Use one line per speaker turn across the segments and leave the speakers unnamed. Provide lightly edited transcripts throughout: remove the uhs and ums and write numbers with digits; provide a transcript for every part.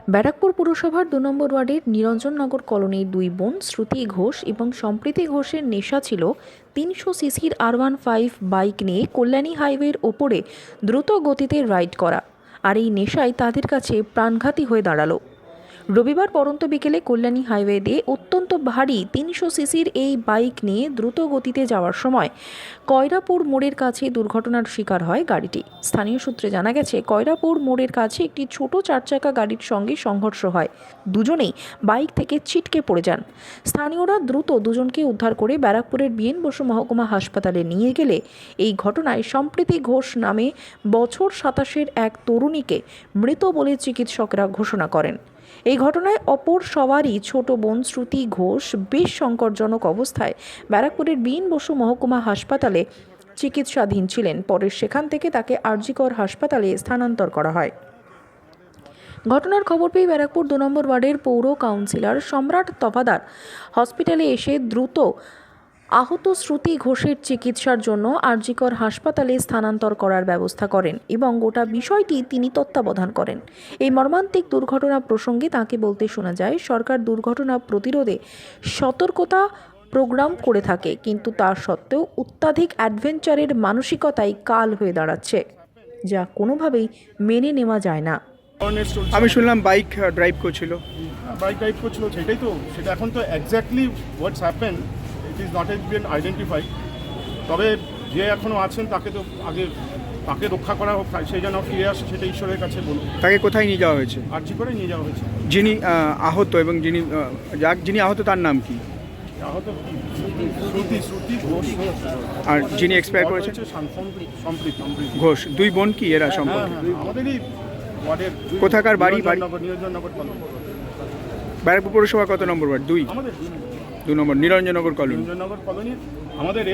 ব্যারাকপুর পুরসভার ২ নম্বর ওয়ার্ডের নিরঞ্জননগর কলোনির দুই বোন শ্রুতি ঘোষ এবং সম্প্রীতি ঘোষের নেশা ছিল ৩০০ সিসির R15 বাইক নিয়ে কল্যাণী হাইওয়ের ওপরে দ্রুত গতিতে রাইড করা। আর এই নেশাই তাদের কাছে প্রাণঘাতী হয়ে দাঁড়ালো। রবিবার পরন্ত বিকেলে কল্যাণী হাইওয়ে দিয়ে অত্যন্ত ভারী ৩০০ সিসির এই বাইক নিয়ে দ্রুত গতিতে যাওয়ার সময় কয়রাপুর মোড়ের কাছে দুর্ঘটনার শিকার হয় গাড়িটি। স্থানীয় সূত্রে জানা গেছে, কয়রাপুর মোড়ের কাছে একটি ছোট চারচাকা গাড়ির সঙ্গে সংঘর্ষ হয়। দুজনেই বাইক থেকে ছিটকে পড়ে যান। স্থানীয়রা দ্রুত দুজনকে উদ্ধার করে ব্যারাকপুরের বিএন বসু মহকুমা হাসপাতালে নিয়ে গেলে এই ঘটনায় সম্প্রীতি ঘোষ নামে বছর ২৭-এর এক তরুণীকে মৃত বলে চিকিৎসকরা ঘোষণা করেন। এই ঘটনায় অপর সবারই ছোট বোন শ্রুতি ঘোষ বেশ সংকটজনক অবস্থায় ব্যারাকপুরের বিএন বসু মহকুমা হাসপাতালে চিকিৎসাধীন ছিলেন। পরে সেখান থেকে তাকে আরজিকর হাসপাতালে স্থানান্তর করা হয়। ঘটনার খবর পেয়ে ব্যারাকপুর ২ নম্বর ওয়ার্ডের পৌর কাউন্সিলর সম্রাট তফাদার হসপিটালে এসে দ্রুত আহত শ্রুতি ঘোষের চিকিৎসার জন্য আরজিকর হাসপাতালে স্থানান্তর করার ব্যবস্থা করেন এবং গোটা বিষয়টি তিনি তত্ত্বাবধান করেন। এই মর্মান্তিক দুর্ঘটনা প্রসঙ্গে তাকে বলতে শোনা যায়, সরকার দুর্ঘটনা প্রতিরোধে সতর্কতা প্রোগ্রাম করে থাকে, কিন্তু তা সত্ত্বেও অত্যাধিক অ্যাডভেঞ্চারের মানসিকতাই কাল হয়ে দাঁড়াচ্ছে, যা কোনোভাবেই মেনে নেওয়া যায় না।
আমি শুনলাম বাইক ড্রাইভ করছিল।
বাইক ড্রাইভ করছিল, সেটাই তো, সেটা এখন তো exactly what's happen it is not been identified. তবে যে এখনও আছেন তাকে তো আগে তাকে রক্ষা করা হোক, সেই যেন ফিরে আসে, সেটা ঈশ্বরের কাছে বলুন।
তাকে কোথায় নিয়ে যাওয়া হয়েছে?
আর্জি করে নিয়ে যাওয়া হয়েছে।
যিনি আহত এবং যিনি আহত তার নাম কি?
আহত শ্রুতি ঘোষ।
আর যিনি এক্সপায়ার করেছেন?
সম্প্রীতি
ঘোষ। দুই বোন কি এরা সম্পর্কে?
আমাদেরই ওয়ার্ডের।
কোথাকার বাড়ি?
নিরঞ্জননগর কলোনি।
ব্যারাকপুর পৌরসভা কত নম্বর ওয়ার্ড? ২
আমাদের
২ নম্বর নিরঞ্জননগর কলোনি।
নিরঞ্জননগর কলোনি আমাদের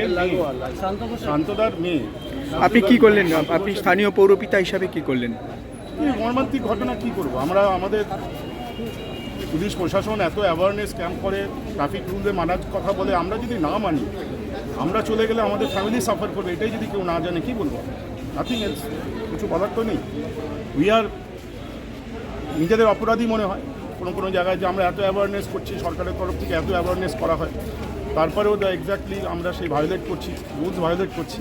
শান্তদার মেয়ে।
আপনি কি করলেন? আপনি স্থানীয় পৌরপিতা হিসাবে কি করলেন?
এই মর্মান্তিক ঘটনা কি করব আমরা? আমাদের পুলিশ প্রশাসন এত অ্যাওয়ারনেস ক্যাম্প করে, ট্রাফিক রুলে মানার কথা বলে, আমরা যদি না মানি, আমরা চলে গেলে আমাদের ফ্যামিলি সাফার করবে, এটাই যদি কেউ না জানে কি বলবো? নাথিং এলস, কিছু বলার তো নেই। উই আর নিজেদের অপরাধী মনে হয় কোনো কোনো জায়গায়, যে আমরা এত অ্যাওয়ারনেস করছি, সরকারের তরফ থেকে এত অ্যাওয়ারনেস করা হয়, তারপরেও এক্স্যাক্টলি আমরা সেই ভায়োলেট করছি, রুলস ভায়োলেট করছি।